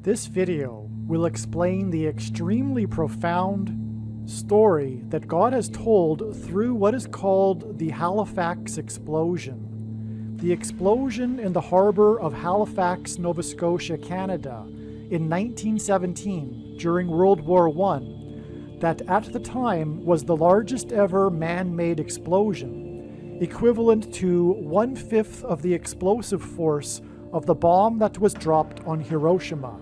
This video will explain the extremely profound story that God has told through what is called the Halifax explosion. The explosion in the harbor of Halifax, Nova Scotia, Canada in 1917 during World War I, that at the time was the largest ever man-made explosion, equivalent to 1/5 of the explosive force of the bomb that was dropped on Hiroshima.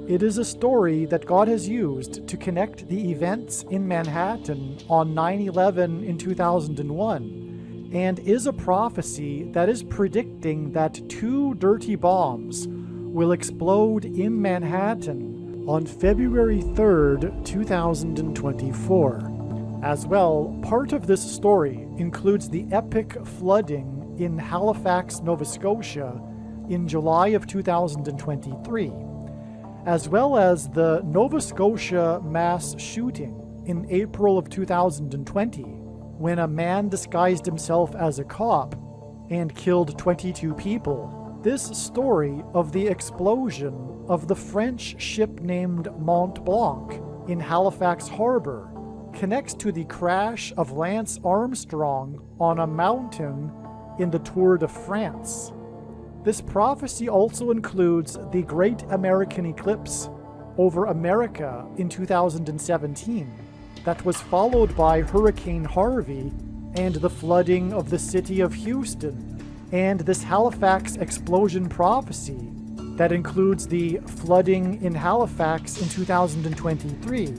It is a story that God has used to connect the events in Manhattan on 9/11 in 2001, and is a prophecy that is predicting that 2 dirty bombs will explode in Manhattan on February 3rd, 2024. As well, part of this story includes the epic flooding in Halifax, Nova Scotia in July of 2023. As well as the Nova Scotia mass shooting in April of 2020, when a man disguised himself as a cop and killed 22 people. This story of the explosion of the French ship named Mont Blanc in Halifax Harbor connects to the crash of Lance Armstrong on a mountain in the Tour de France. This prophecy also includes the Great American Eclipse over America in 2017 that was followed by Hurricane Harvey and the flooding of the city of Houston. And this Halifax explosion prophecy that includes the flooding in Halifax in 2023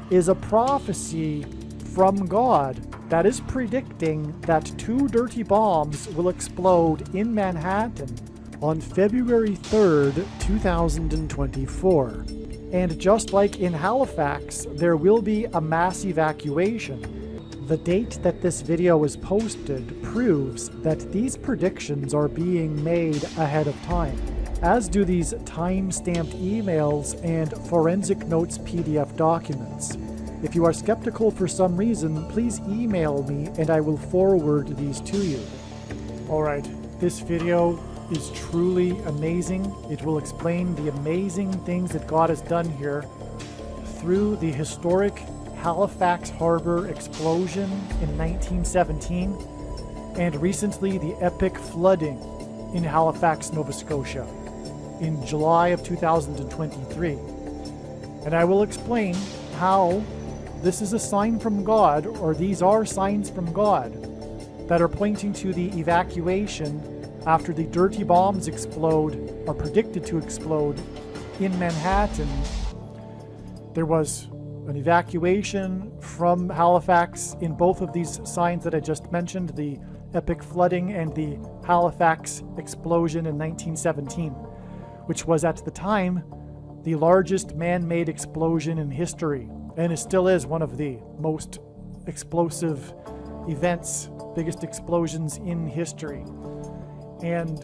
is a prophecy from God that is predicting that 2 dirty bombs will explode in Manhattan on February 3rd, 2024. And just like in Halifax, there will be a mass evacuation. The date that this video is posted proves that these predictions are being made ahead of time, as do these time-stamped emails and forensic notes PDF documents. If you are skeptical for some reason, please email me and I will forward these to you. Alright, this video is truly amazing. It will explain the amazing things that God has done here through the historic Halifax Harbor explosion in 1917 and recently the epic flooding in Halifax, Nova Scotia in July of 2023. And I will explain how this is a sign from God, or these are signs from God, that are pointing to the evacuation after the dirty bombs explode, are predicted to explode, in Manhattan. There was an evacuation from Halifax in both of these signs that I just mentioned, the epic flooding and the Halifax explosion in 1917, which was at the time the largest man-made explosion in history. And it still is one of the most explosive events, biggest explosions in history. And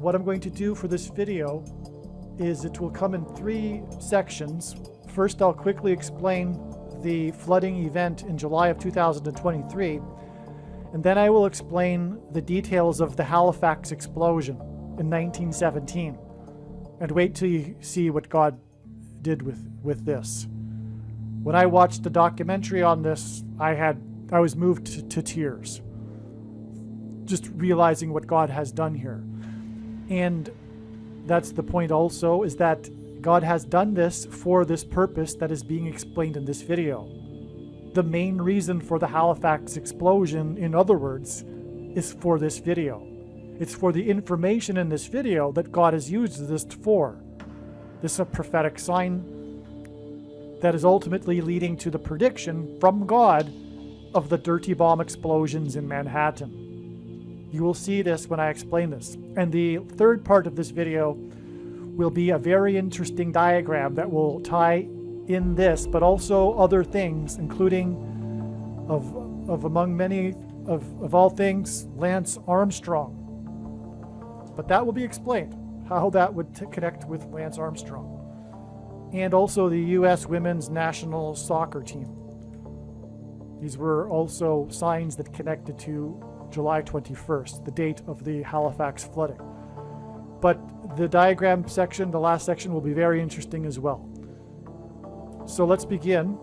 what I'm going to do for this video is it will come in 3 sections. First, I'll quickly explain the flooding event in July of 2023, and then I will explain the details of the Halifax explosion in 1917. And wait till you see what God did with this. When I watched the documentary on this, I was moved to tears, just realizing what God has done here. And that's the point also, is that God has done this for this purpose that is being explained in this video. The main reason for the Halifax explosion, in other words, is for this video. It's for the information in this video that God has used this for. This is a prophetic sign that is ultimately leading to the prediction from God of the dirty bomb explosions in Manhattan. You will see this when I explain this. And the third part of this video will be a very interesting diagram that will tie in this, but also other things, including of among many of all things, Lance Armstrong. But that will be explained, how that would connect with Lance Armstrong. And also the U.S. women's national soccer team. These were also signs that connected to July 21st, the date of the Halifax flooding. But the diagram section, the last section, will be very interesting as well. So let's begin.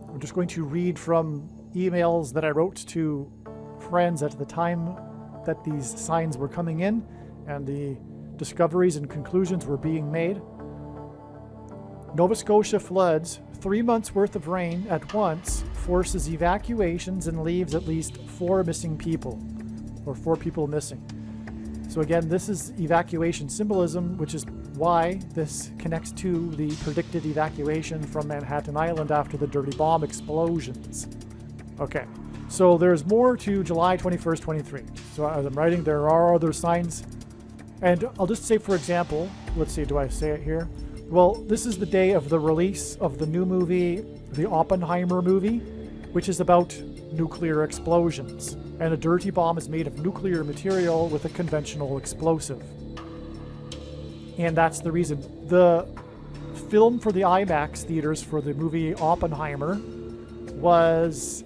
I'm just going to read from emails that I wrote to friends at the time that these signs were coming in and the discoveries and conclusions were being made. Nova Scotia floods. 3 months worth of rain at once forces evacuations and leaves at least 4 missing people, or 4 people missing. So again, this is evacuation symbolism, which is why this connects to the predicted evacuation from Manhattan Island after the dirty bomb explosions. Okay, so there's more to July 21st, 23. So as I'm writing, there are other signs. And I'll just say, for example, let's see, do I say it here? Well, this is the day of the release of the new movie, the Oppenheimer movie, which is about nuclear explosions. And a dirty bomb is made of nuclear material with a conventional explosive. And that's the reason. The film for the IMAX theaters for the movie Oppenheimer was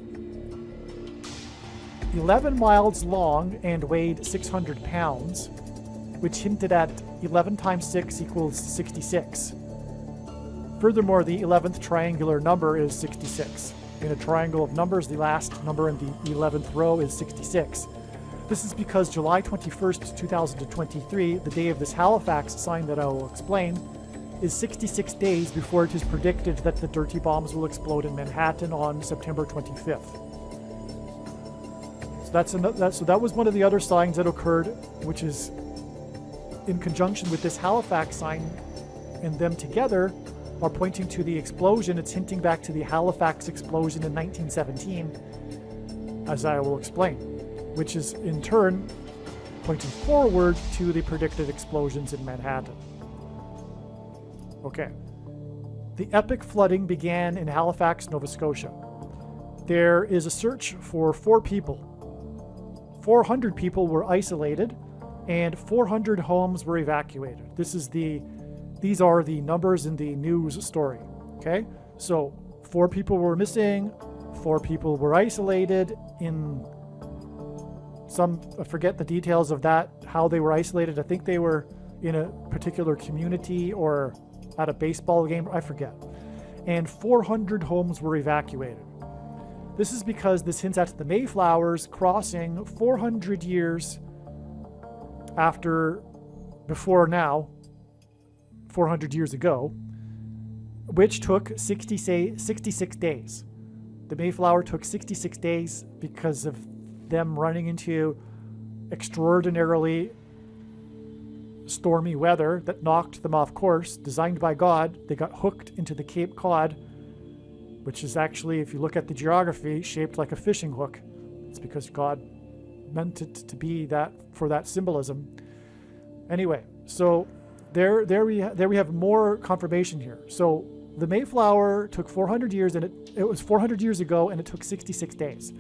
11 miles long and weighed 600 pounds, which hinted at 11 times 6 equals 66. Furthermore, the 11th triangular number is 66. In a triangle of numbers, the last number in the 11th row is 66. This is because July 21st, 2023, the day of this Halifax sign that I will explain, is 66 days before it is predicted that the dirty bombs will explode in Manhattan on September 25th. So that was one of the other signs that occurred, which is in conjunction with this Halifax sign, and them together are pointing to the explosion. It's hinting back to the Halifax explosion in 1917, as I will explain, which is in turn pointing forward to the predicted explosions in Manhattan. Okay. The epic flooding began in Halifax, Nova Scotia. There is a search for 4 people. 400 people were isolated, and 400 homes were evacuated. These are the numbers in the news story. Okay, so 4 people were missing, 4 people were isolated in some, I forget the details of that, how they were isolated. I think they were in a particular community or at a baseball game, I forget. And 400 homes were evacuated. This is because this hints at the Mayflowers crossing 400 years before now, 400 years ago, which took 66 days. The Mayflower took 66 days because of them running into extraordinarily stormy weather that knocked them off course, designed by God. They got hooked into the Cape Cod, which is actually, if you look at the geography, shaped like a fishing hook. It's because God meant it to be that, for that symbolism. Anyway, so there we have more confirmation here. So the Mayflower took 400 years, and it was 400 years ago, and it took 66 days.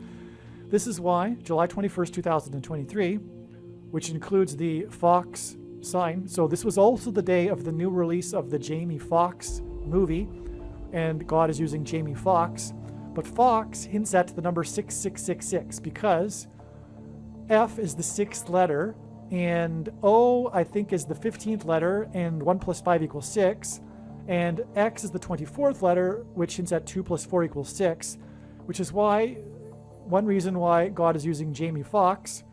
This is why July 21st, 2023, which includes the Fox sign. So this was also the day of the new release of the Jamie Foxx movie, and God is using Jamie Foxx. But Fox hints at the number 6666 because F is the 6th letter, and O, I think, is the 15th letter, and 1 plus 5 equals 6, and X is the 24th letter, which hints at 2 plus 4 equals 6, which is one reason why God is using Jamie Foxx,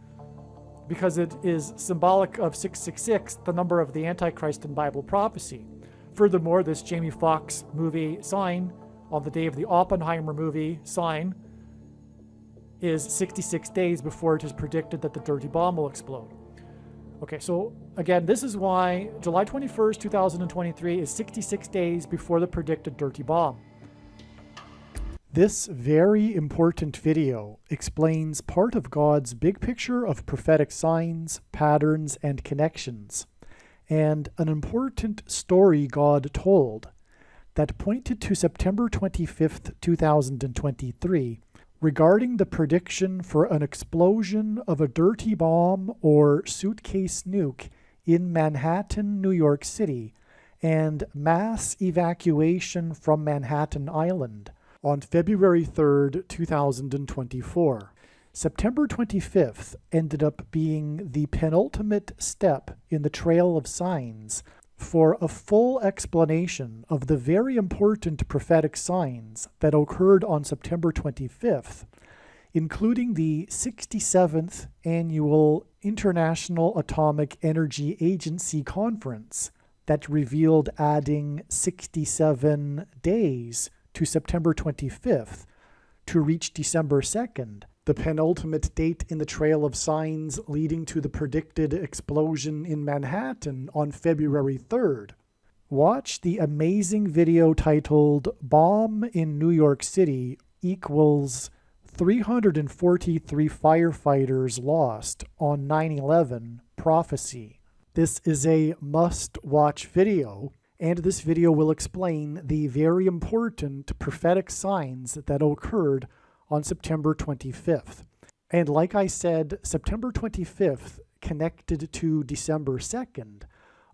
because it is symbolic of 666, the number of the Antichrist in Bible prophecy. Furthermore, this Jamie Foxx movie sign on the day of the Oppenheimer movie sign is 66 days before it is predicted that the dirty bomb will explode. Okay, so again, this is why July 21st, 2023 is 66 days before the predicted dirty bomb. This very important video explains part of God's big picture of prophetic signs, patterns, and connections, and an important story God told that pointed to September 25th, 2023, regarding the prediction for an explosion of a dirty bomb or suitcase nuke in Manhattan, New York City, and mass evacuation from Manhattan Island on February 3rd, 2024. September 25th ended up being the penultimate step in the trail of signs for a full explanation of the very important prophetic signs that occurred on September 25th, including the 67th Annual International Atomic Energy Agency Conference that revealed adding 67 days to September 25th to reach December 2nd, the penultimate date in the trail of signs leading to the predicted explosion in Manhattan on February 3rd. Watch the amazing video titled "Bomb in New York City equals 343 firefighters lost on 9/11 prophecy." This is a must-watch video, and this video will explain the very important prophetic signs that occurred on September 25th. And like I said, September 25th connected to December 2nd,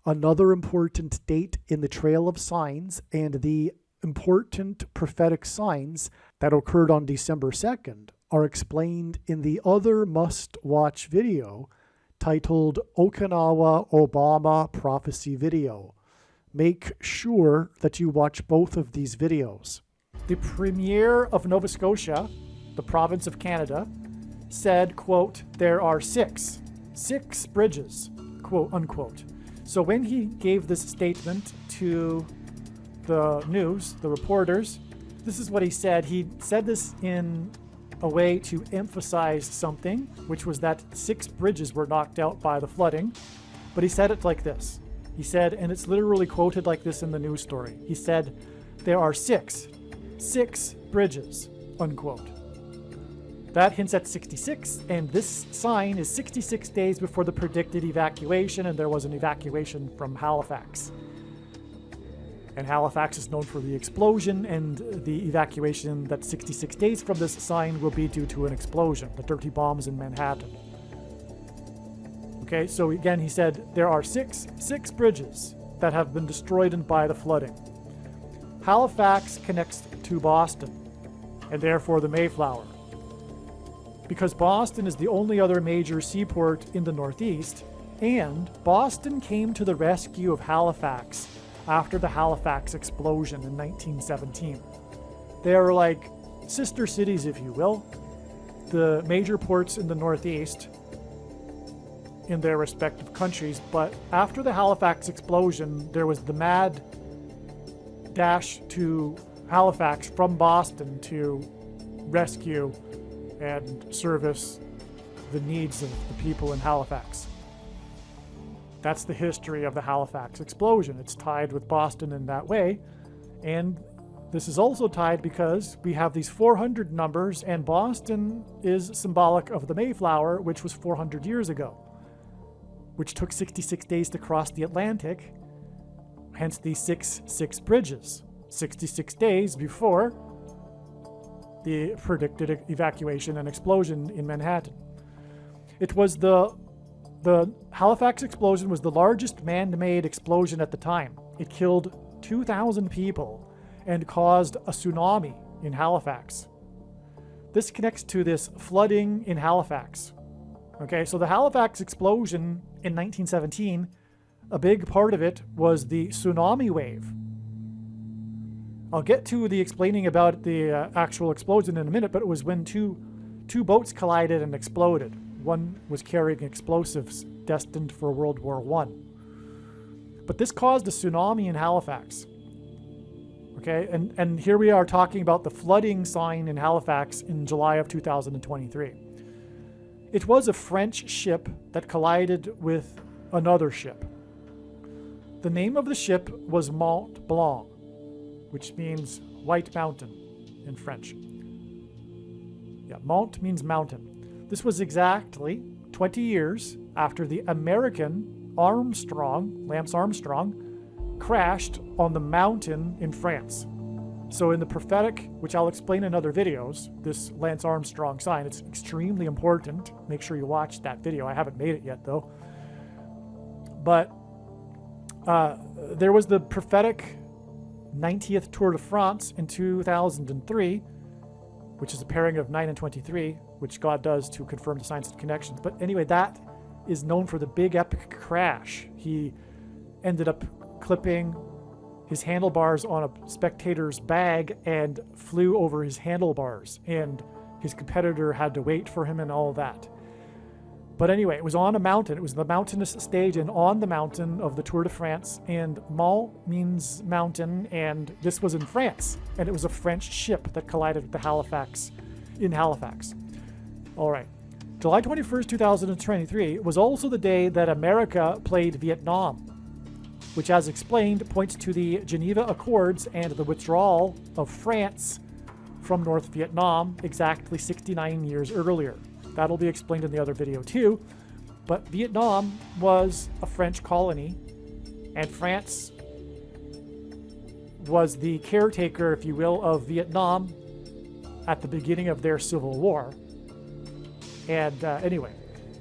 another important date in the trail of signs, and the important prophetic signs that occurred on December 2nd are explained in the other must-watch video titled Okinawa Obama Prophecy Video. Make sure that you watch both of these videos. The Premier of Nova Scotia, the province of Canada, said, quote, "There are six bridges," quote unquote. So when he gave this statement to the news, the reporters, this is what he said. He said this in a way to emphasize something, which was that 6 bridges were knocked out by the flooding. But he said it like this. He said, and it's literally quoted like this in the news story. He said, "There are six bridges," unquote. That hints at 66, and this sign is 66 days before the predicted evacuation, and there was an evacuation from Halifax. And Halifax is known for the explosion, and the evacuation that's 66 days from this sign will be due to an explosion, the dirty bombs in Manhattan. Okay, so again, he said there are six bridges that have been destroyed by the flooding. Halifax connects to Boston, and therefore the Mayflower. Because Boston is the only other major seaport in the Northeast, and Boston came to the rescue of Halifax after the Halifax explosion in 1917. They are like sister cities, if you will, the major ports in the Northeast in their respective countries. But after the Halifax explosion, there was the mad dash to Halifax from Boston to rescue and service the needs of the people in Halifax. That's the history of the Halifax explosion. It's tied with Boston in that way. And this is also tied because we have these 400 numbers, and Boston is symbolic of the Mayflower, which was 400 years ago, which took 66 days to cross the Atlantic, hence the six bridges, 66 days before the predicted evacuation and explosion in Manhattan. It was the Halifax explosion was the largest man-made explosion at the time. It killed 2,000 people and caused a tsunami in Halifax. This connects to this flooding in Halifax. Okay, so the Halifax explosion in 1917, a big part of it was the tsunami wave. I'll get to the explaining about the actual explosion in a minute, but it was when two boats collided and exploded. One was carrying explosives destined for World War I. But this caused a tsunami in Halifax. Okay, and here we are talking about the flooding sign in Halifax in July of 2023. It was a French ship that collided with another ship. The name of the ship was Mont Blanc, which means White Mountain in French. Yeah, Mont means mountain. This was exactly 20 years after the American Lance Armstrong, crashed on the mountain in France. So in the prophetic, which I'll explain in other videos, this Lance Armstrong sign, it's extremely important. Make sure you watch that video. I haven't made it yet, though. But there was the prophetic 90th Tour de France in 2003, which is a pairing of 9 and 23, which God does to confirm the signs and connections. But anyway, that is known for the big epic crash. He ended up clipping his handlebars on a spectator's bag and flew over his handlebars, and his competitor had to wait for him and all that. But anyway, it was on a mountain. It was the mountainous stage and on the mountain of the Tour de France, and Mont means mountain, and this was in France, and it was a French ship that collided with the Halifax in Halifax. All right. July 21st, 2023 was also the day that America played Vietnam, which, as explained, points to the Geneva Accords and the withdrawal of France from North Vietnam exactly 69 years earlier. That'll be explained in the other video too, but Vietnam was a French colony, and France was the caretaker, if you will, of Vietnam at the beginning of their civil war. And anyway,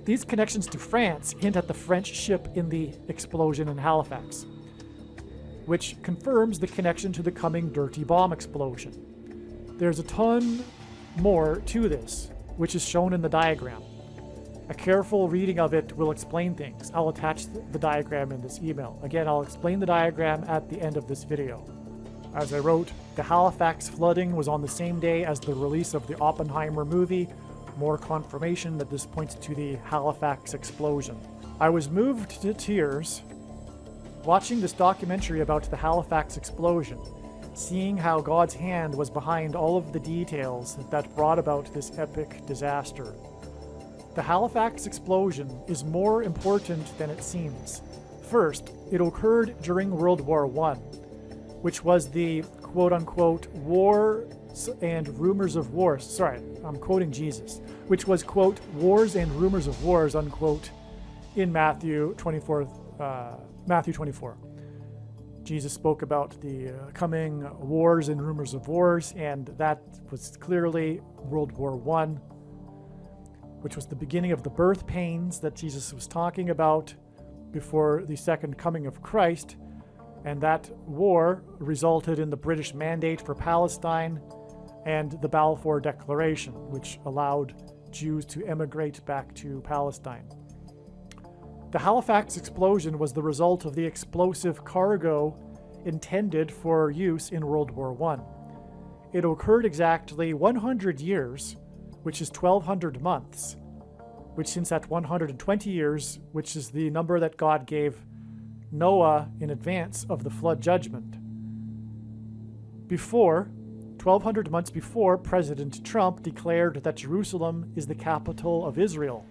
these connections to France hint at the French ship in the explosion in Halifax, which confirms the connection to the coming dirty bomb explosion. There's a ton more to this, which is shown in the diagram. A careful reading of it will explain things. I'll attach the diagram in this email. Again, I'll explain the diagram at the end of this video. As I wrote, the Halifax flooding was on the same day as the release of the Oppenheimer movie. More confirmation that this points to the Halifax explosion. I was moved to tears watching this documentary about the Halifax explosion, seeing how God's hand was behind all of the details that brought about this epic disaster. The Halifax explosion is more important than it seems. First, it occurred during World War I, which was the quote-unquote wars and rumors of wars. Sorry, I'm quoting Jesus, which was, quote, wars and rumors of wars, unquote, in Matthew 24. Jesus spoke about the coming wars and rumors of wars, and that was clearly World War I, which was the beginning of the birth pains that Jesus was talking about before the second coming of Christ. And that war resulted in the British Mandate for Palestine and the Balfour Declaration, which allowed Jews to emigrate back to Palestine. The Halifax explosion was the result of the explosive cargo intended for use in World War I. It occurred exactly 100 years, which is 1,200 months, which hints at 120 years, which is the number that God gave Noah in advance of the flood judgment. 1,200 months before, President Trump declared that Jerusalem is the capital of Israel.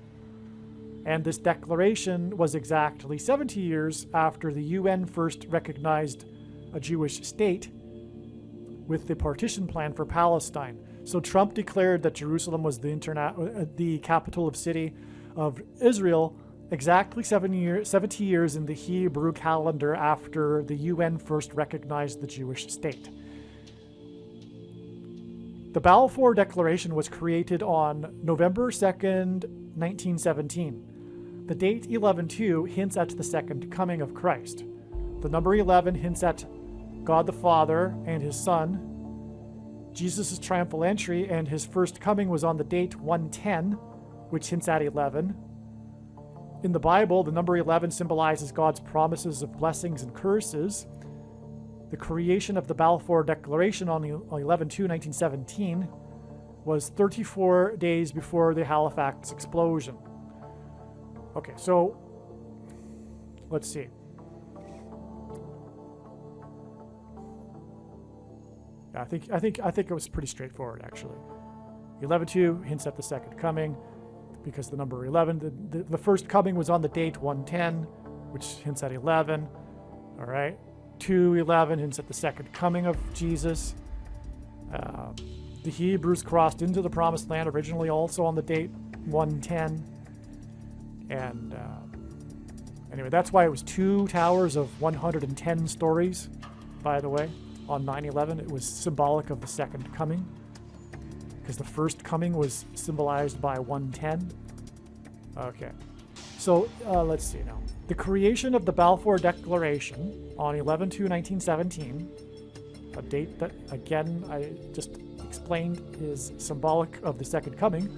And this declaration was exactly 70 years after the UN first recognized a Jewish state with the partition plan for Palestine. So Trump declared that Jerusalem was the capital of city of Israel exactly 70 years in the Hebrew calendar after the UN first recognized the Jewish state. The Balfour Declaration was created on November 2nd, 1917. The date 11/2 hints at the second coming of Christ. The number 11 hints at God the Father and his Son. Jesus' triumphal entry and his first coming was on the date 110, which hints at 11. In the Bible, the number 11 symbolizes God's promises of blessings and curses. The creation of the Balfour Declaration on 11/2/1917 was 34 days before the Halifax explosion. Okay, so let's see. I think it was pretty straightforward, actually. 11/2 hints at the second coming, because the number 11, the first coming was on the date 110, which hints at 11. All right, 2:11 hints at the second coming of Jesus. The Hebrews crossed into the Promised Land originally also on the date 110. And anyway, that's why it was 2 towers of 110 stories, by the way, on 9/11. It was symbolic of the second coming, because the first coming was symbolized by 110. Okay, so let's see now. The creation of the Balfour Declaration on 11/2/1917, a date that, again, I just explained is symbolic of the second coming,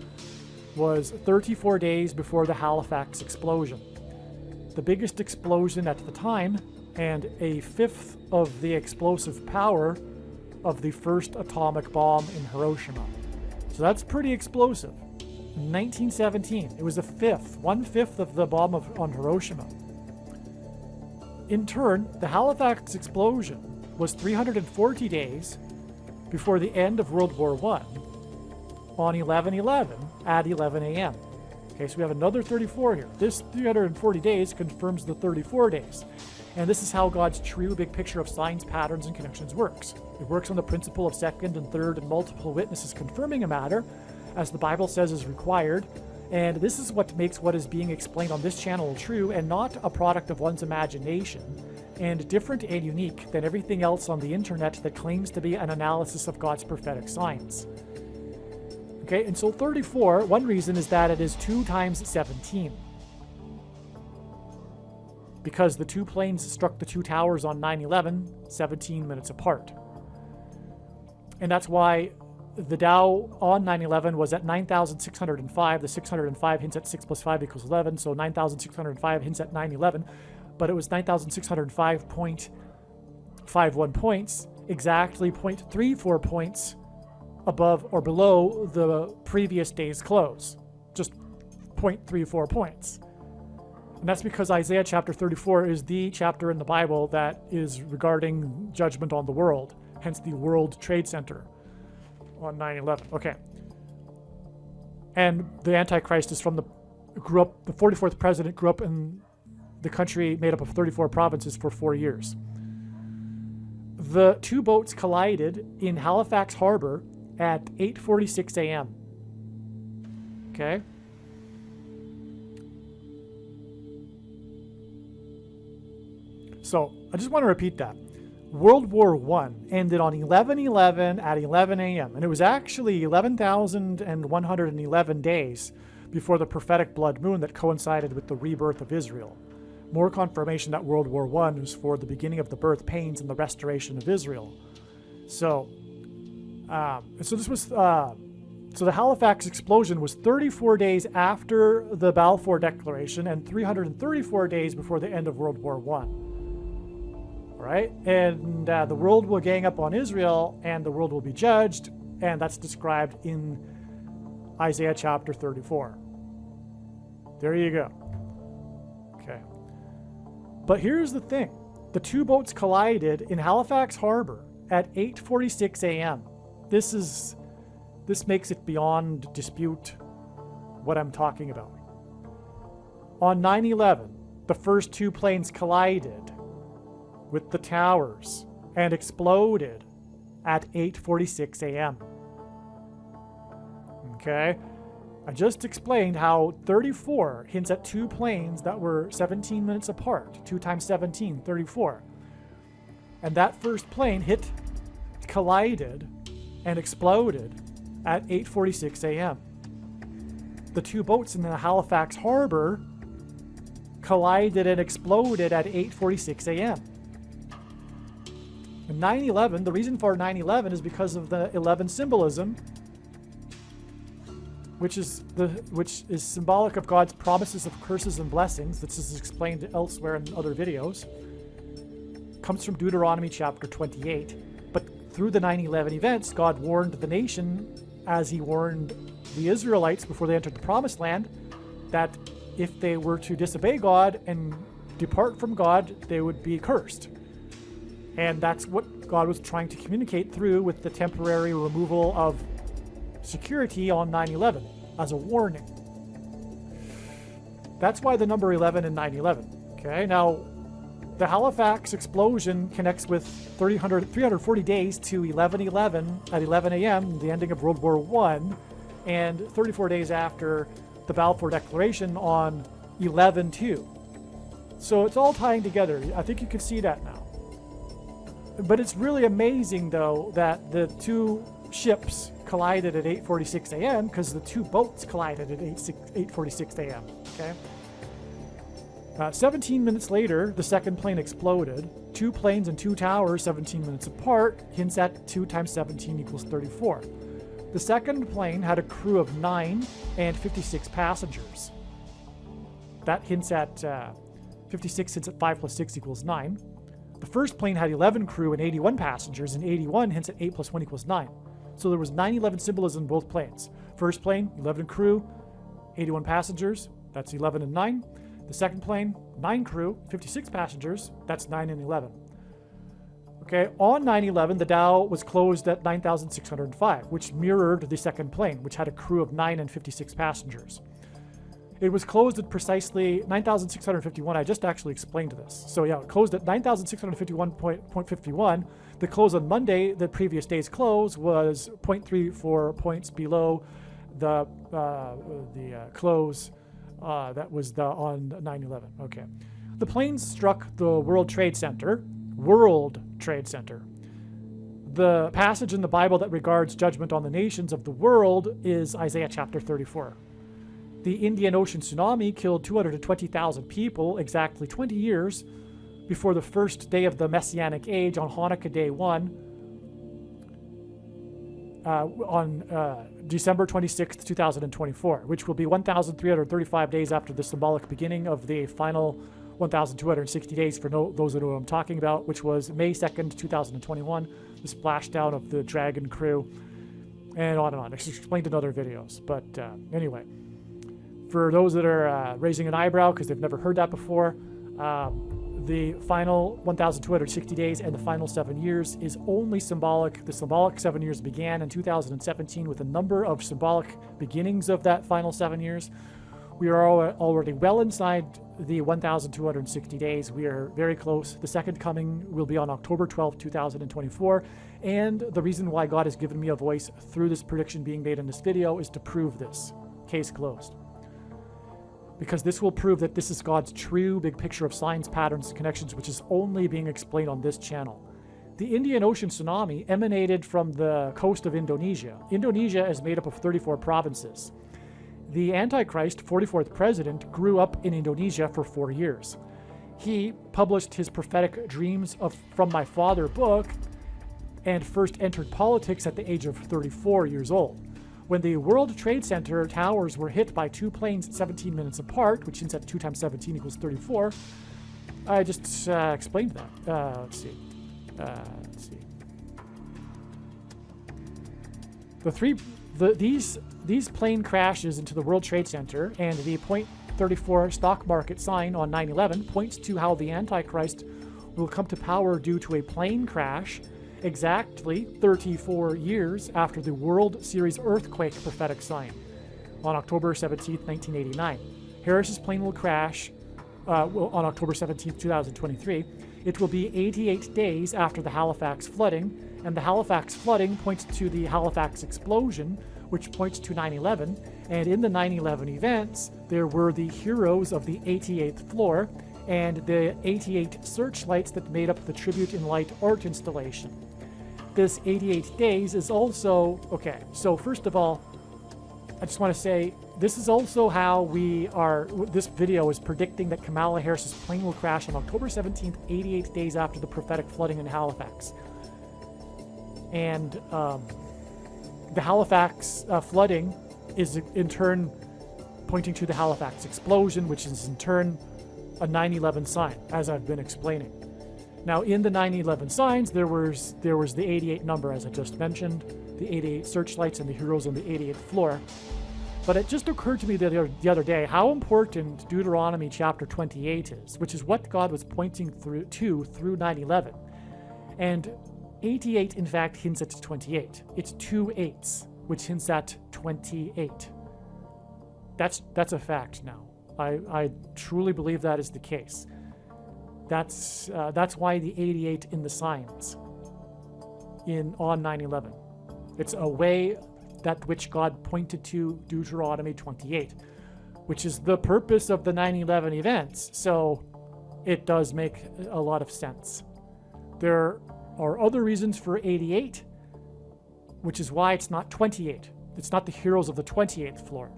was 34 days before the Halifax explosion. The biggest explosion at the time, and a fifth of the explosive power of the first atomic bomb in Hiroshima. So that's pretty explosive. In 1917, it was a fifth, 1/5 of the bomb on Hiroshima. In turn, the Halifax explosion was 340 days before the end of World War I on 11/11 at 11 a.m. Okay, so we have another 34 here. This 340 days confirms the 34 days. And this is how God's true big picture of signs, patterns, and connections works. It works on the principle of second and third and multiple witnesses confirming a matter, as the Bible says is required. And this is what makes what is being explained on this channel true and not a product of one's imagination, and different and unique than everything else on the internet that claims to be an analysis of God's prophetic signs. Okay, and so 34, one reason is that it is 2 times 17. Because the 2 planes struck the 2 towers on 9/11, 17 minutes apart. And that's why the Dow on 9/11 was at 9,605. The 605 hints at 6 plus 5 equals 11, so 9,605 hints at 9/11. But it was 9,605.51 points, exactly 0.34 points above or below the previous day's close. Just 0.34 points. And that's because Isaiah chapter 34 is the chapter in the Bible that is regarding judgment on the world, hence the World Trade Center on 9/11. Okay. And the Antichrist is the 44th president grew up in the country made up of 34 provinces for 4 years. The 2 boats collided in Halifax Harbor at 8:46 a.m. Okay. So I just want to repeat that. World War I ended on 11/11 at 11 a.m. And it was actually 11,111 days before the prophetic blood moon that coincided with the rebirth of Israel. More confirmation that World War I was for the beginning of the birth pains and the restoration of Israel. So the Halifax explosion was 34 days after the Balfour Declaration and 334 days before the end of World War I. All right, and the world will gang up on Israel, and the world will be judged, and that's described in Isaiah chapter 34. There you go. Okay. But here's the thing. The 2 boats collided in Halifax Harbor at 8:46 a.m. This makes it beyond dispute what I'm talking about. On 9/11, the first 2 planes collided with the towers and exploded at 8:46 a.m. Okay? I just explained how 34 hints at 2 planes that were 17 minutes apart. 2 times 17, 34. And that first plane collided and exploded at 8:46 a.m. The 2 boats in the Halifax Harbor collided and exploded at 8:46 a.m. And 9/11, the reason for 9/11 is because of the 11 symbolism, which is symbolic of God's promises of curses and blessings. This is explained elsewhere in other videos. Comes from Deuteronomy chapter 28. But through the 9/11 events, God warned the nation, as he warned the Israelites before they entered the promised land, that if they were to disobey God and depart from God, they would be cursed. And that's what God was trying to communicate through with the temporary removal of security on 9/11 as a warning. That's why the number 11 in 9/11. Okay, now the Halifax explosion connects with 340 days to 11/11 at 11 a.m., the ending of World War I, and 34 days after the Balfour Declaration on 11/2. So it's all tying together. I think you can see that now. But it's really amazing, though, that the 2 ships collided at 8:46 a.m. because the 2 boats collided at 8:46 a.m. Okay. 17 minutes later, the second plane exploded. 2 planes and 2 towers, 17 minutes apart, hints at 2 times 17 equals 34. The second plane had a crew of 9 and 56 passengers. That hints at 56 hints at 5 plus 6 equals 9. The first plane had 11 crew and 81 passengers, and 81 hints at 8 plus 1 equals 9. So there was 9/11 symbolism in both planes. First plane, 11 crew, 81 passengers, that's 11 and 9. The second plane, 9 crew, 56 passengers, that's 9 and 11. Okay, on 9/11, the Dow was closed at 9,605, which mirrored the second plane, which had a crew of 9 and 56 passengers. It was closed at precisely 9,651. I just actually explained this. So yeah, it closed at 9,651.51. The close on Monday, the previous day's close, was 0.34 points below the close that was on 9/11. Okay. The planes struck the World Trade Center. World Trade Center. The passage in the Bible that regards judgment on the nations of the world is Isaiah chapter 34. The Indian Ocean tsunami killed 220,000 people exactly 20 years before the first day of the Messianic Age on Hanukkah Day 1 on December 26th, 2024, which will be 1,335 days after the symbolic beginning of the final 1,260 days for those that know what I'm talking about, which was May 2nd, 2021, the splashdown of the Dragon crew, and on and on. It's explained in other videos, but anyway. For those that are raising an eyebrow because they've never heard that before, the final 1,260 days and the final 7 years is only symbolic. The symbolic 7 years began in 2017 with a number of symbolic beginnings of that final 7 years. We are already well inside the 1,260 days. We are very close. The second coming will be on October 12th, 2024. And the reason why God has given me a voice through this prediction being made in this video is to prove this. Case closed. Because this will prove that this is God's true big picture of signs, patterns, and connections, which is only being explained on this channel. The Indian Ocean tsunami emanated from the coast of Indonesia. Indonesia is made up of 34 provinces. The Antichrist, 44th president, grew up in Indonesia for 4 years. He published his prophetic Dreams from My Father book and first entered politics at the age of 34 years old. When the World Trade Center towers were hit by 2 planes 17 minutes apart, which hints at 2 times 17 equals 34, I just explained that. Let's see. These plane crashes into the World Trade Center and the 0.34 stock market sign on 9/11 points to how the Antichrist will come to power due to a plane crash exactly 34 years after the World Series earthquake prophetic sign on October 17th, 1989. Harris's plane will crash on October 17th, 2023. It will be 88 days after the Halifax flooding, and the Halifax flooding points to the Halifax explosion, which points to 9/11. And in the 9/11 events, there were the heroes of the 88th floor and the 88 searchlights that made up the Tribute in Light art installation. This 88 days is also, okay, so first of all, I just want to say, this is also how this video is predicting that Kamala Harris's plane will crash on October 17th, 88 days after the prophetic flooding in Halifax. And the Halifax flooding is in turn pointing to the Halifax explosion, which is in turn a 9/11 sign, as I've been explaining. Now, in the 9/11 signs, there was the 88 number, as I just mentioned, the 88 searchlights and the heroes on the 88th floor. But it just occurred to me the other day how important Deuteronomy chapter 28 is, which is what God was pointing through 9/11. And 88, in fact, hints at 28. It's 2 8s, which hints at 28. That's a fact now. I truly believe that is the case. That's why the 88 in the signs on 9/11. It's a way that which God pointed to Deuteronomy 28, which is the purpose of the 9/11 events. So it does make a lot of sense. There are other reasons for 88, which is why it's not 28. It's not the heroes of the 28th floor.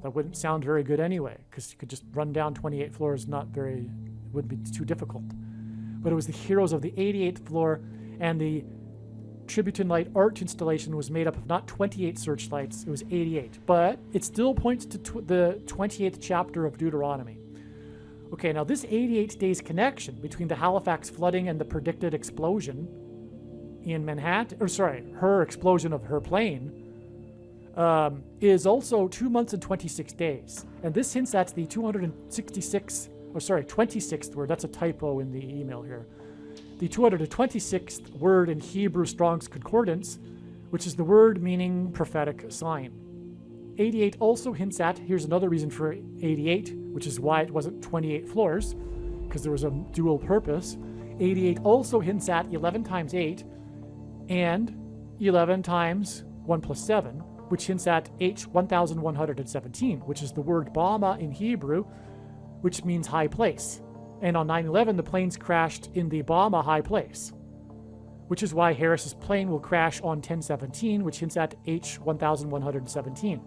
That wouldn't sound very good anyway, because you could just run down 28 floors, wouldn't be too difficult. But it was the heroes of the 88th floor and the Tributin Light art installation was made up of not 28 searchlights, it was 88. But it still points to the 28th chapter of Deuteronomy. Okay, now this 88 days connection between the Halifax flooding and the predicted explosion in Manhattan, her explosion of her plane, is also 2 months and 26 days. And this hints at the 26th word, that's a typo in the email here. The 226th word in Hebrew Strong's Concordance, which is the word meaning prophetic sign. 88 also hints at, here's another reason for 88, which is why it wasn't 28 floors, because there was a dual purpose. 88 also hints at 11 times 8 and 11 times 1 plus 7, which hints at H 1117, which is the word Bama in Hebrew, which means high place. And on 9/11, the planes crashed in the Bama high place, which is why Harris's plane will crash on 1017, which hints at H 1117.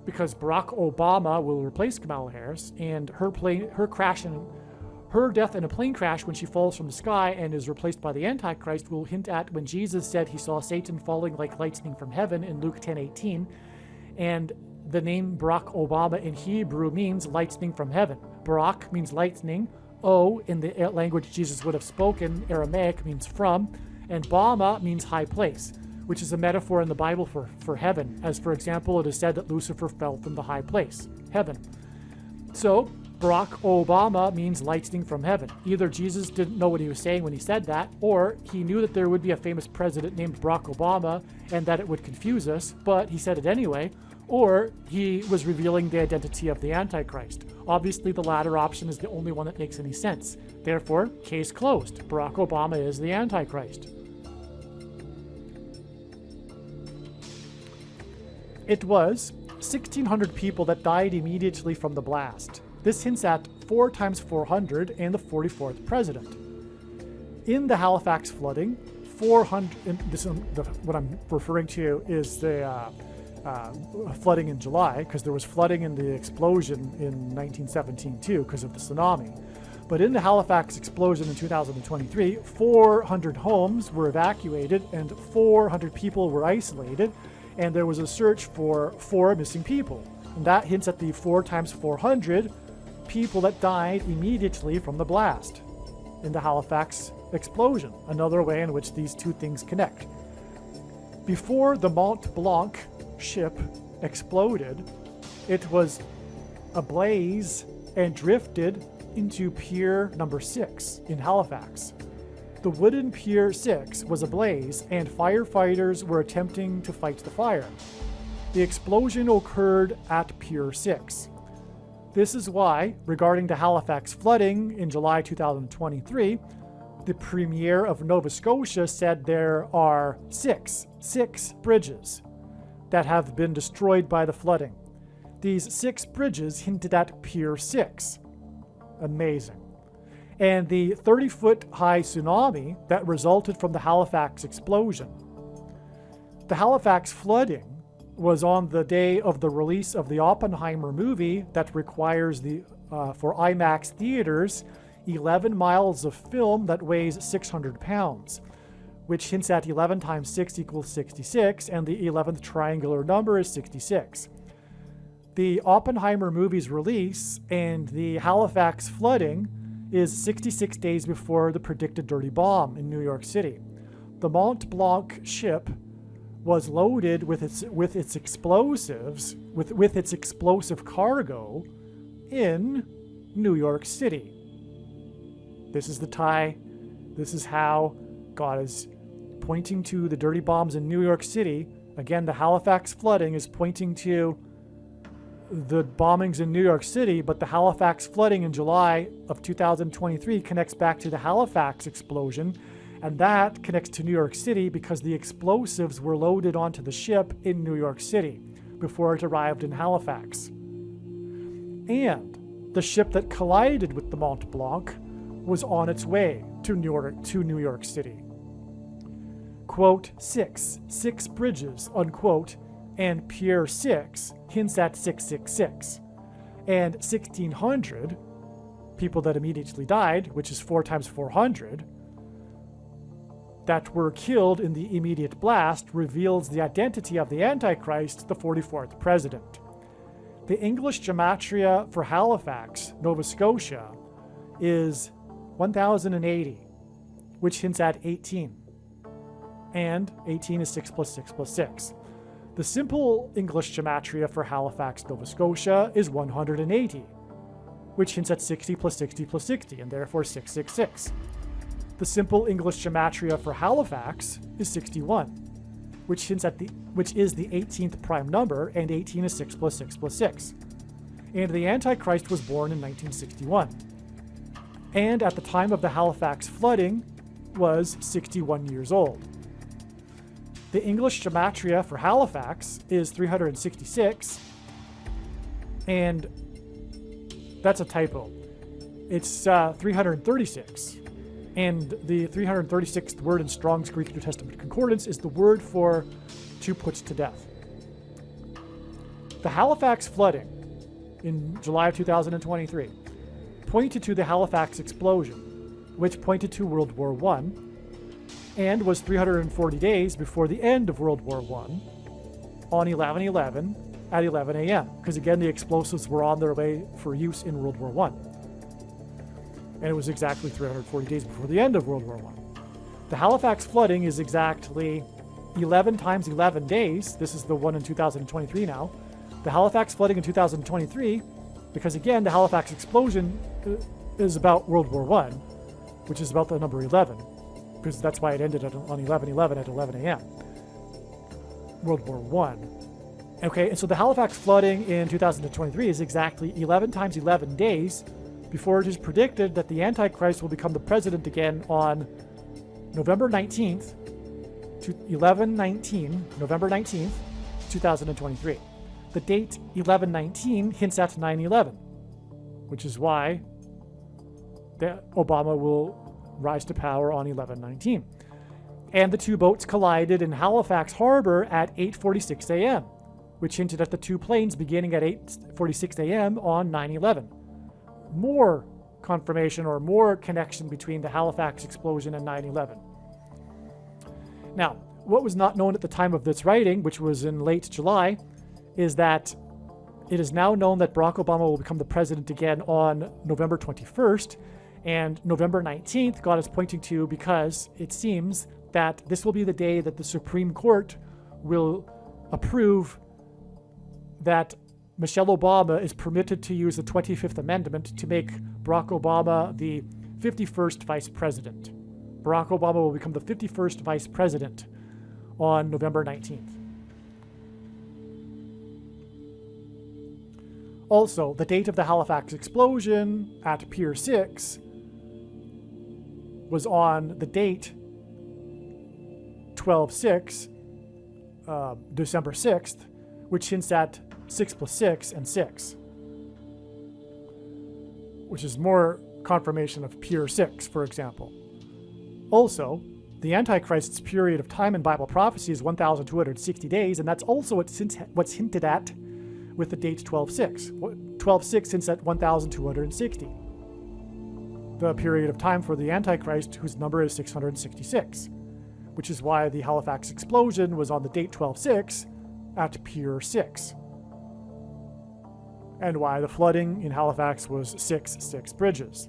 Because Barack Obama will replace Kamala Harris, and her death in a plane crash when she falls from the sky and is replaced by the Antichrist will hint at when Jesus said he saw Satan falling like lightning from heaven in Luke 10:18, and the name Barack Obama in Hebrew means lightning from heaven. Barak means lightning. O, in the language Jesus would have spoken, Aramaic, means from. And Bama means high place, which is a metaphor in the Bible for heaven. As, for example, it is said that Lucifer fell from the high place, heaven. So, Barack Obama means lightning from heaven. Either Jesus didn't know what he was saying when he said that, or he knew that there would be a famous president named Barack Obama and that it would confuse us, but he said it anyway, or he was revealing the identity of the Antichrist. Obviously, the latter option is the only one that makes any sense. Therefore, case closed. Barack Obama is the Antichrist. It was 1,600 people that died immediately from the blast. This hints at 4 times 400 and the 44th president. In the Halifax flooding, 400, what I'm referring to is the flooding in July, because there was flooding in the explosion in 1917 too, because of the tsunami. But in the Halifax explosion in 2023, 400 homes were evacuated and 400 people were isolated, and there was a search for 4 missing people. And that hints at the 4 times 400 people that died immediately from the blast in the Halifax explosion, another way in which these two things connect. Before the Mont Blanc ship exploded, it was ablaze and drifted into Pier number 6 in Halifax. The wooden Pier 6 was ablaze and firefighters were attempting to fight the fire. The explosion occurred at Pier 6. This is why, regarding the Halifax flooding in July 2023, the Premier of Nova Scotia said there are six bridges that have been destroyed by the flooding. These 6 bridges hinted at Pier 6. Amazing. And the 30-foot high tsunami that resulted from the Halifax explosion. The Halifax flooding was on the day of the release of the Oppenheimer movie that requires for IMAX theaters 11 miles of film that weighs 600 pounds, which hints at 11 times 6 equals 66, and the 11th triangular number is 66. The Oppenheimer movie's release and the Halifax flooding is 66 days before the predicted dirty bomb in New York City. The Mont Blanc ship was loaded with its explosive cargo in New York City. This is the tie. This is how God is pointing to the dirty bombs in New York City. Again, the Halifax flooding is pointing to the bombings in New York City, but the Halifax flooding in July of 2023 connects back to the Halifax explosion, and that connects to New York City because the explosives were loaded onto the ship in New York City before it arrived in Halifax. And the ship that collided with the Mont Blanc was on its way to New York City. Quote, six bridges, unquote, and Pier 6 hints at 666. And 1,600 people that immediately died, which is 4 times 400, that were killed in the immediate blast reveals the identity of the Antichrist, the 44th president. The English gematria for Halifax, Nova Scotia, is 1080, which hints at 18. And 18 is 6 plus 6 plus 6. The simple English gematria for Halifax, Nova Scotia is 180, which hints at 60 plus 60 plus 60, and therefore 666. The simple English gematria for Halifax is 61, which is the 18th prime number, and 18 is 6 plus 6 plus 6. And the Antichrist was born in 1961. And at the time of the Halifax flooding was 61 years old. The English gematria for Halifax is 366, and that's a typo. It's 336, and the 336th word in Strong's Greek New Testament Concordance is the word for to put to death. The Halifax flooding in July of 2023 pointed to the Halifax explosion, which pointed to World War I, and was 340 days before the end of World War I on 11/11 at 11 a.m. Because again, the explosives were on their way for use in World War I. And it was exactly 340 days before the end of World War I. The Halifax flooding is exactly 11 times 11 days. This is the one in 2023 now. The Halifax flooding in 2023, because again, the Halifax explosion is about World War I, which is about the number 11. Because that's why it ended on 11/11 at 11 a.m. World War I. Okay, and so the Halifax flooding in 2023 is exactly 11 times 11 days before it is predicted that the Antichrist will become the president again on November 19th, November 19th, 2023. The date 11/19 hints at 9/11, which is why Obama will rise to power on 11/19. And the two boats collided in Halifax Harbor at 8:46 a.m., which hinted at the two planes beginning at 8:46 a.m. on 9/11. More confirmation or more connection between the Halifax explosion and 9/11. Now, what was not known at the time of this writing, which was in late July, is that it is now known that Barack Obama will become the president again on November 21st, and November 19th, God is pointing to because it seems that this will be the day that the Supreme Court will approve that Michelle Obama is permitted to use the 25th Amendment to make Barack Obama the 51st vice president. Barack Obama will become the 51st vice president on November 19th. Also, the date of the Halifax explosion at Pier 6 was on the date 12/6, December 6th, which hints at 6 plus 6 and 6, which is more confirmation of Pier 6, for example. Also, the Antichrist's period of time in Bible prophecy is 1,260 days, and that's also what's hinted at with the date 12/6. 12/6 hints at 1,260. The period of time for the Antichrist, whose number is 666, which is why the Halifax explosion was on the date 12/6 at Pier 6, and why the flooding in Halifax was 6 bridges.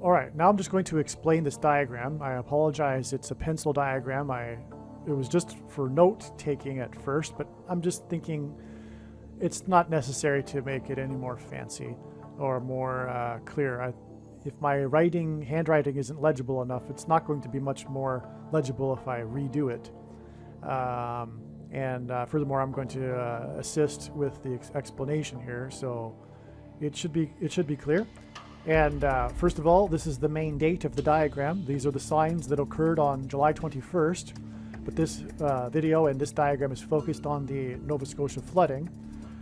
All right, now I'm just going to explain this diagram. I apologize, it's a pencil diagram. It was just for note-taking at first, but I'm just thinking it's not necessary to make it any more fancy or more clear. If my handwriting isn't legible enough, it's not going to be much more legible if I redo it. Furthermore, I'm going to assist with the explanation here, so it should be clear. And first of all, this is the main date of the diagram. These are the signs that occurred on July 21st. But this video and this diagram is focused on the Nova Scotia flooding,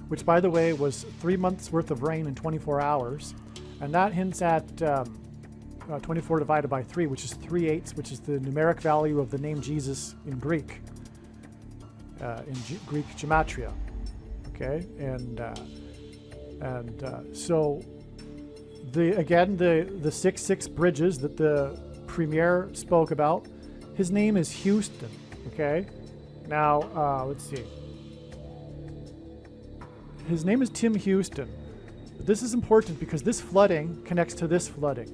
which, by the way, was 3 months worth of rain in 24 hours. And that hints at 24 divided by 3, which is 3/8, which is the numeric value of the name Jesus in Greek, Greek gematria. Okay, so the 6 bridges that the premier spoke about. His name is Houston, okay? Now, let's see. His name is Tim Houston. This is important because this flooding connects to this flooding.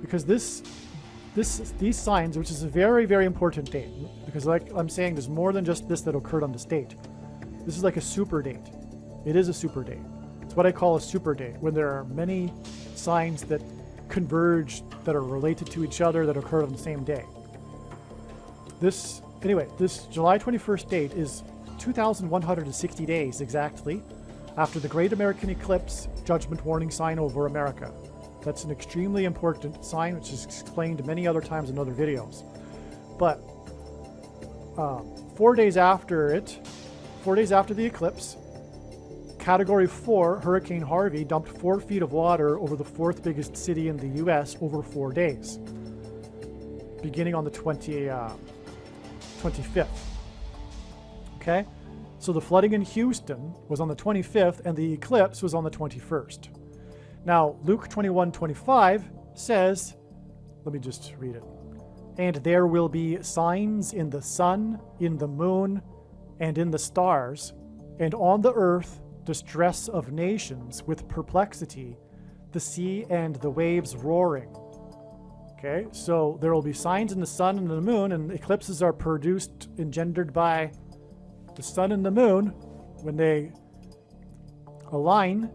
Because these signs, which is a very, very important date, because like I'm saying, there's more than just this that occurred on this date. This is like a super date. It is a super date. It's what I call a super date, when there are many signs that converge, that are related to each other, that occur on the same day. This July 21st date is 2,160 days exactly after the Great American Eclipse judgment warning sign over America. That's an extremely important sign, which is explained many other times in other videos. But 4 days after the eclipse, Category 4 Hurricane Harvey dumped 4 feet of water over the 4th biggest city in the U.S. over 4 days, beginning on the 25th. Okay? So the flooding in Houston was on the 25th, and the eclipse was on the 21st. Now, Luke 21:25 says, let me just read it. And there will be signs in the sun, in the moon, and in the stars, and on the earth distress of nations with perplexity, the sea and the waves roaring. Okay, so there will be signs in the sun and the moon, and eclipses are engendered by the sun and the moon when they align.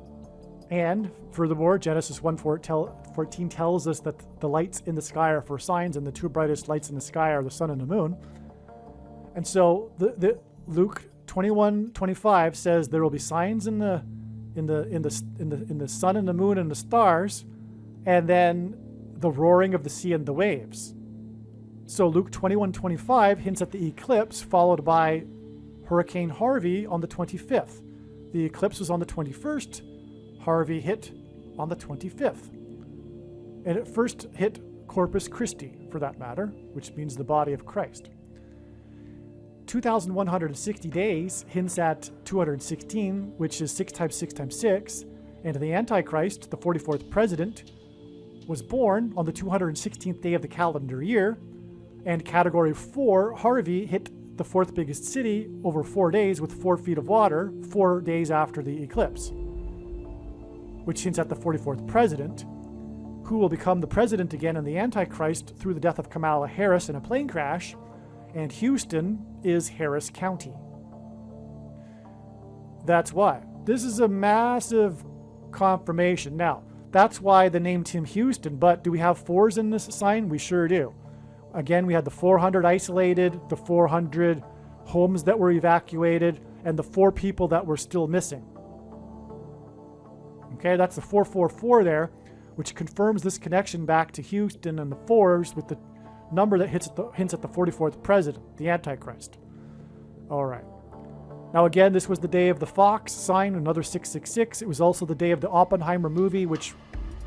And furthermore, Genesis 1:14 tells us that the lights in the sky are for signs, and the two brightest lights in the sky are the sun and the moon. And so the Luke 21:25 says there will be signs in the sun and the moon and the stars, and then the roaring of the sea and the waves. So Luke 21:25 hints at the eclipse, followed by Hurricane Harvey on the 25th. The eclipse was on the 21st. Harvey hit on the 25th. And it first hit Corpus Christi, for that matter, which means the body of Christ. 2,160 days hints at 216, which is 6 times 6 times 6, and the Antichrist, the 44th president, was born on the 216th day of the calendar year, and Category 4 Harvey hit the 4th biggest city over 4 days with 4 feet of water 4 days after the eclipse, which hints at the 44th president, who will become the president again in the Antichrist through the death of Kamala Harris in a plane crash, and Houston is Harris County. That's why. This is a massive confirmation. Now, that's why the name Tim Houston, but do we have 4s in this sign? We sure do. Again, we had the 400 isolated, the 400 homes that were evacuated, and the 4 people that were still missing. Okay, that's the 444 there, which confirms this connection back to Houston and the 4s with the number that hints at the 44th president, the Antichrist. All right. Now again, this was the day of the Fox sign, another 666. It was also the day of the Oppenheimer movie, which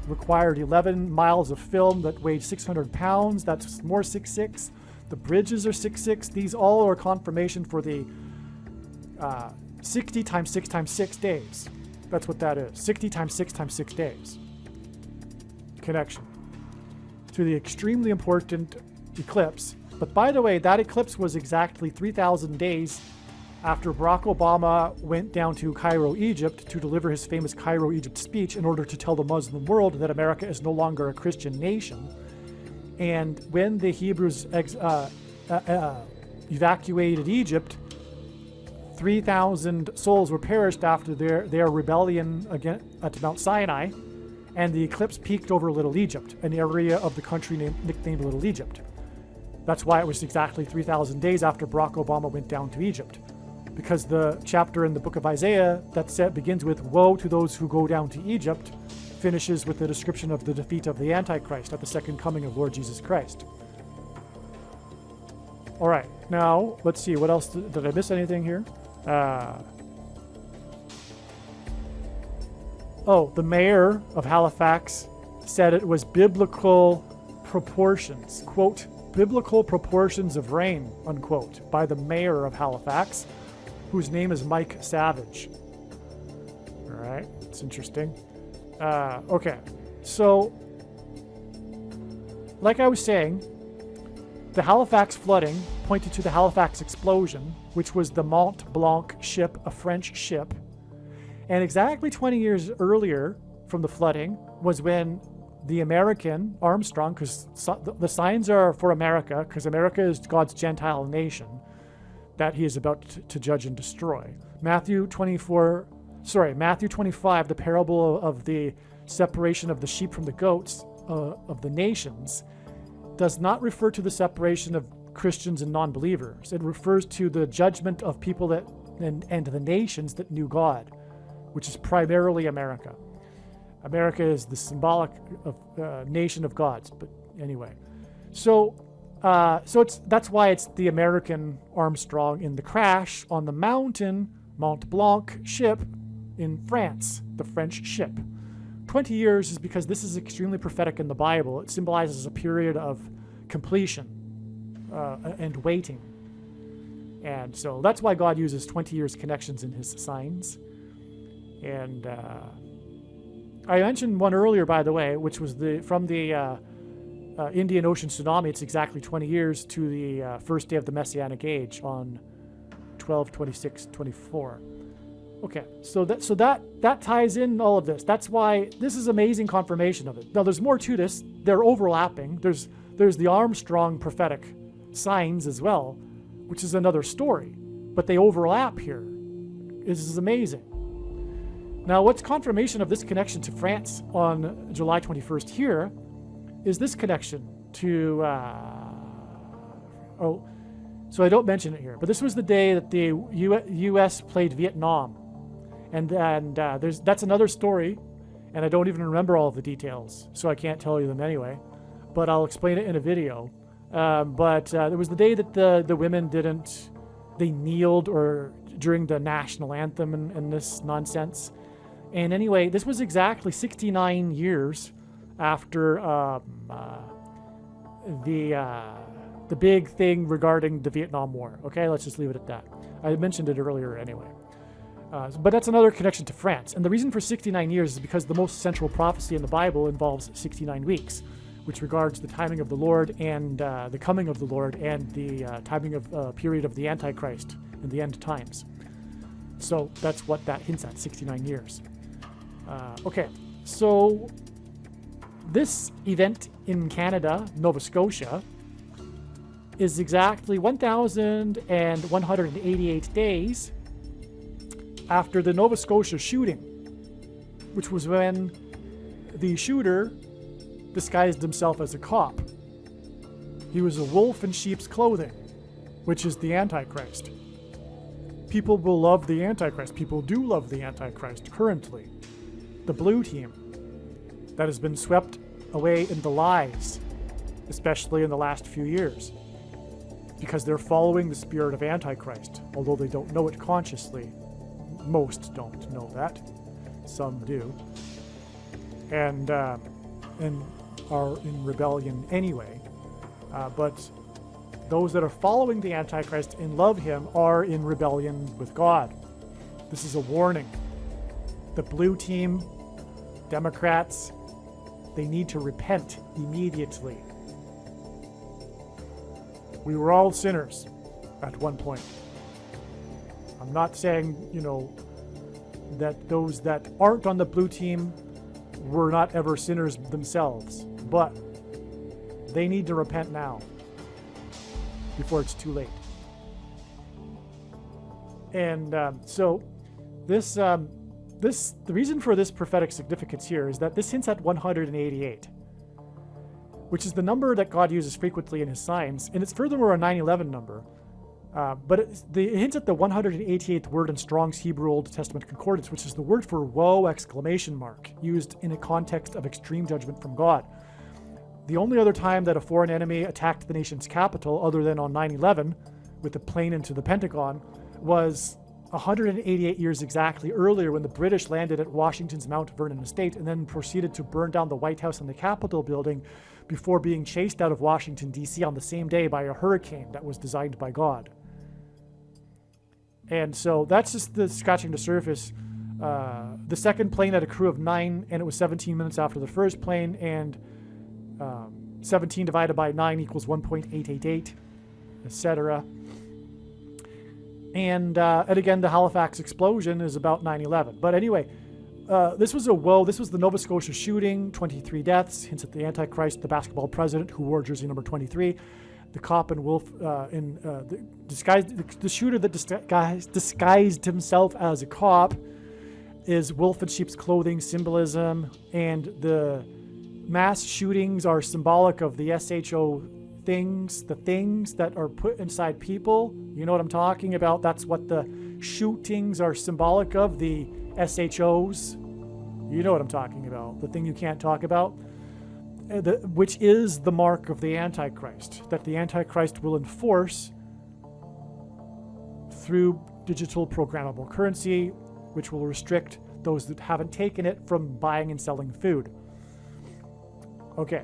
required 11 miles of film that weighed 600 pounds. That's more 66. The bridges are 66. These all are confirmation for the 60 times 6 times 6 days. That's what that is. 60 times 6 times 6 days. Connection to the extremely important eclipse. But by the way, that eclipse was exactly 3,000 days after Barack Obama went down to Cairo, Egypt to deliver his famous Cairo, Egypt speech in order to tell the Muslim world that America is no longer a Christian nation. And when the Hebrews evacuated Egypt, 3,000 souls were perished after their rebellion at Mount Sinai, and the eclipse peaked over Little Egypt, an area of the country nicknamed Little Egypt. That's why it was exactly 3,000 days after Barack Obama went down to Egypt, because the chapter in the book of Isaiah that begins with "Woe to those who go down to Egypt" finishes with the description of the defeat of the Antichrist at the second coming of Lord Jesus Christ. All right, now let's see, what else did I miss anything here? The mayor of Halifax said it was biblical proportions, quote, biblical proportions of rain, unquote, by the mayor of Halifax, whose name is Mike Savage. All right, it's interesting. Okay, so like I was saying, the Halifax flooding pointed to the Halifax explosion, which was the Mont Blanc ship, a French ship. And exactly 20 years earlier from the flooding was when the American Armstrong, because the signs are for America, because America is God's Gentile nation that he is about to judge and destroy. Matthew 25, the parable of the separation of the sheep from the goats of the nations, does not refer to the separation of Christians and non-believers. It refers to the judgment of people that and the nations that knew God, which is primarily America. America is the symbolic of nation of gods. But anyway, so that's why it's the American Armstrong in the crash on the mountain Mont Blanc ship in France, the French ship. 20 years is because this is extremely prophetic in the Bible. It symbolizes a period of completion and waiting. And so that's why God uses 20 years connections in his signs. And I mentioned one earlier, by the way, which was from the Indian Ocean tsunami. It's exactly 20 years to the first day of the Messianic Age on 12/26/24. Okay, so that ties in all of this. That's why this is amazing confirmation of it. Now, there's more to this. They're overlapping. There's the Armstrong prophetic signs as well, which is another story. But they overlap here. This is amazing. Now, what's confirmation of this connection to France on July 21st here is this connection to... so I don't mention it here, but this was the day that the U.S. played Vietnam. And that's another story, and I don't even remember all of the details, so I can't tell you them anyway, but I'll explain it in a video. But it was the day that the women they kneeled or during the national anthem and this nonsense. And anyway, this was exactly 69 years after the big thing regarding the Vietnam War. Okay, let's just leave it at that. I mentioned it earlier anyway. But that's another connection to France. And the reason for 69 years is because the most central prophecy in the Bible involves 69 weeks, which regards the timing of the Lord and the coming of the Lord and the timing of period of the Antichrist in the end times. So that's what that hints at, 69 years. Okay, so this event in Canada, Nova Scotia, is exactly 1,188 days after the Nova Scotia shooting, which was when the shooter disguised himself as a cop. He was a wolf in sheep's clothing, which is the Antichrist. People will love the Antichrist. People do love the Antichrist currently. The blue team that has been swept away in the lies, especially in the last few years, because they're following the spirit of Antichrist, although they don't know it consciously. Most don't know that. Some do. And are in rebellion anyway. But those that are following the Antichrist and love him are in rebellion with God. This is a warning. The blue team, Democrats, they need to repent immediately. We were all sinners at one point. I'm not saying, that those that aren't on the blue team were not ever sinners themselves, but they need to repent now before it's too late. And so the reason for this prophetic significance here is that this hints at 188, which is the number that God uses frequently in his signs, and it's furthermore a 9/11 number. But it hints at the 188th word in Strong's Hebrew Old Testament Concordance, which is the word for woe ! Used in a context of extreme judgment from God. The only other time that a foreign enemy attacked the nation's capital, other than on 9/11, with a plane into the Pentagon, was 188 years exactly earlier when the British landed at Washington's Mount Vernon estate and then proceeded to burn down the White House and the Capitol building before being chased out of Washington, D.C. on the same day by a hurricane that was designed by God. And so that's just scratching the surface. The second plane had a crew of 9, and it was 17 minutes after the first plane, and 17 divided by 9 equals 1.888, etc. And again, the Halifax explosion is about 9/11. But anyway, this was the Nova Scotia shooting, 23 deaths, hints at the Antichrist, the basketball president who wore jersey number 23, the cop and wolf the shooter that disguised himself as a cop is wolf in sheep's clothing symbolism, and the mass shootings are symbolic of the SHO things, the things that are put inside people. You know what I'm talking about? That's what the shootings are symbolic of, the SHOs. You know what I'm talking about, the thing you can't talk about, which is the mark of the Antichrist, that the Antichrist will enforce through digital programmable currency, which will restrict those that haven't taken it from buying and selling food. Okay,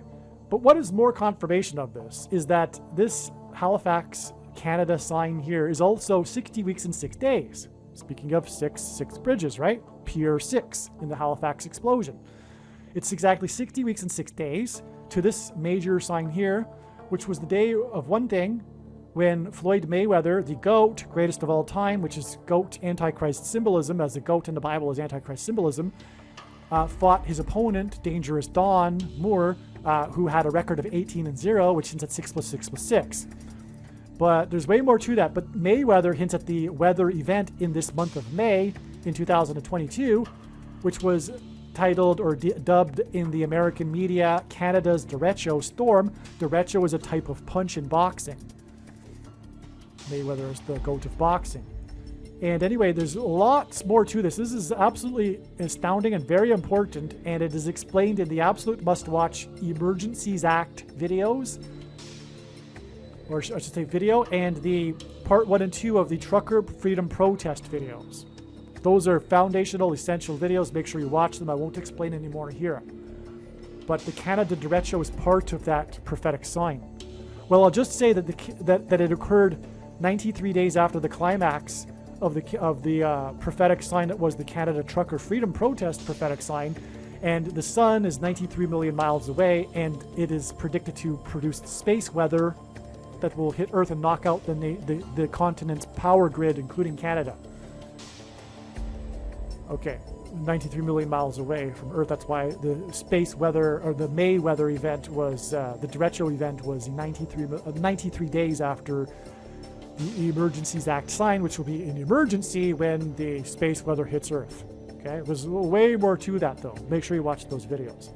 but what is more confirmation of this is that this Halifax, Canada sign here is also 60 weeks and 6 days. Speaking of six bridges, right? Pier 6 in the Halifax explosion. It's exactly 60 weeks and 6 days to this major sign here, which was the day of one thing when Floyd Mayweather, the GOAT, greatest of all time, which is GOAT Antichrist symbolism, as the GOAT in the Bible is Antichrist symbolism, fought his opponent, Dangerous Don Moore, who had a record of 18-0, which hints at 6 + 6 + 6. But there's way more to that. But Mayweather hints at the weather event in this month of May in 2022, which was titled or dubbed in the American media Canada's derecho storm. Derecho is a type of punch in boxing. Mayweather is the GOAT of boxing. And anyway, there's lots more to this. This is absolutely astounding and very important, and it is explained in the absolute must-watch Emergencies Act videos, or I should say video, and the part 1 and 2 of the Trucker Freedom Protest videos. Those are foundational, essential videos. Make sure you watch them. I won't explain any more here. But the Canada derecho is part of that prophetic sign. Well, I'll just say that that it occurred 93 days after the climax of the prophetic sign that was the Canada Trucker Freedom Protest prophetic sign, and the sun is 93 million miles away, and it is predicted to produce space weather that will hit Earth and knock out the continent's power grid, including Canada. Okay, 93 million miles away from Earth. That's why the space weather, or the May weather event was, the derecho event was 93 days after the Emergencies Act sign, which will be an emergency when the space weather hits Earth. Okay, there's way more to that though. Make sure you watch those videos.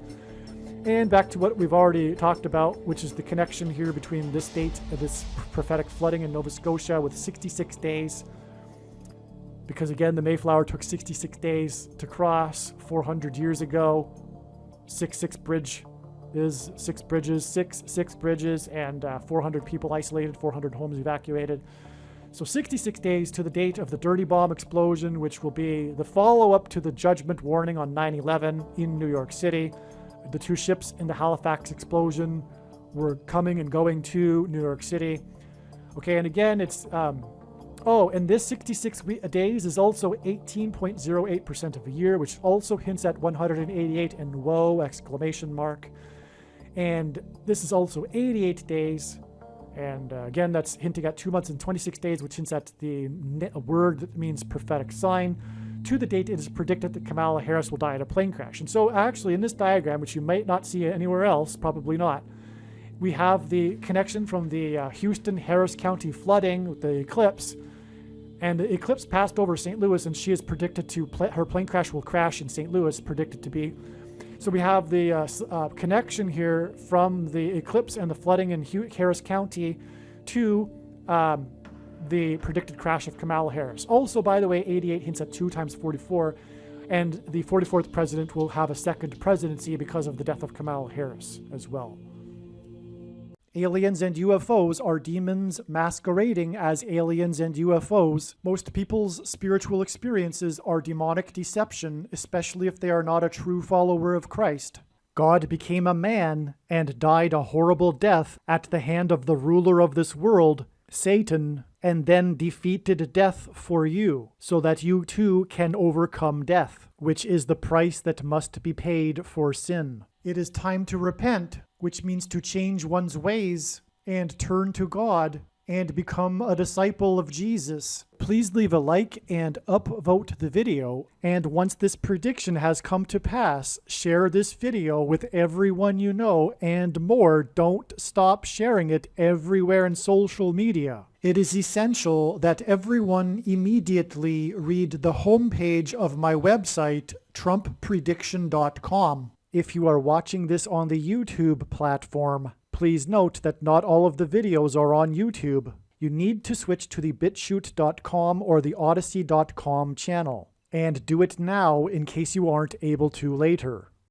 And back to what we've already talked about, which is the connection here between this date and this prophetic flooding in Nova Scotia with 66 days. Because again, the Mayflower took 66 days to cross 400 years ago. 6 bridges, and 400 people isolated, 400 homes evacuated. So 66 days to the date of the Dirty Bomb explosion, which will be the follow-up to the judgment warning on 9/11 in New York City. The 2 ships in the Halifax explosion were coming and going to New York City. Okay, and again, it's... and this 66 days is also 18.08% of a year, which also hints at 188 and whoa, exclamation mark. And this is also 88 days. And again, that's hinting at 2 months and 26 days, which hints at the word that means prophetic sign. To the date, it is predicted that Kamala Harris will die in a plane crash. And so actually in this diagram, which you might not see anywhere else, probably not, we have the connection from the Houston-Harris County flooding with the eclipse. And the eclipse passed over St. Louis, and she is predicted to, her plane crash will crash in St. Louis, predicted to be. So we have the connection here from the eclipse and the flooding in Harris County to the predicted crash of Kamala Harris. Also, by the way, 88 hints at 2 times 44, and the 44th president will have a second presidency because of the death of Kamala Harris as well. Aliens and UFOs are demons masquerading as aliens and UFOs. Most people's spiritual experiences are demonic deception, especially if they are not a true follower of Christ. God became a man and died a horrible death at the hand of the ruler of this world, Satan, and then defeated death for you, so that you too can overcome death, which is the price that must be paid for sin. It is time to repent which means to change one's ways and turn to God and become a disciple of Jesus. Please leave a like and upvote the video. And once this prediction has come to pass, share this video with everyone you know, and more. Don't stop sharing it everywhere in social media. It is essential that everyone immediately read the homepage of my website, TrumpPrediction.com. If you are watching this on the YouTube platform, please note that not all of the videos are on YouTube. You need to switch to the BitChute.com or the Odyssey.com channel. And do it now in case you aren't able to later.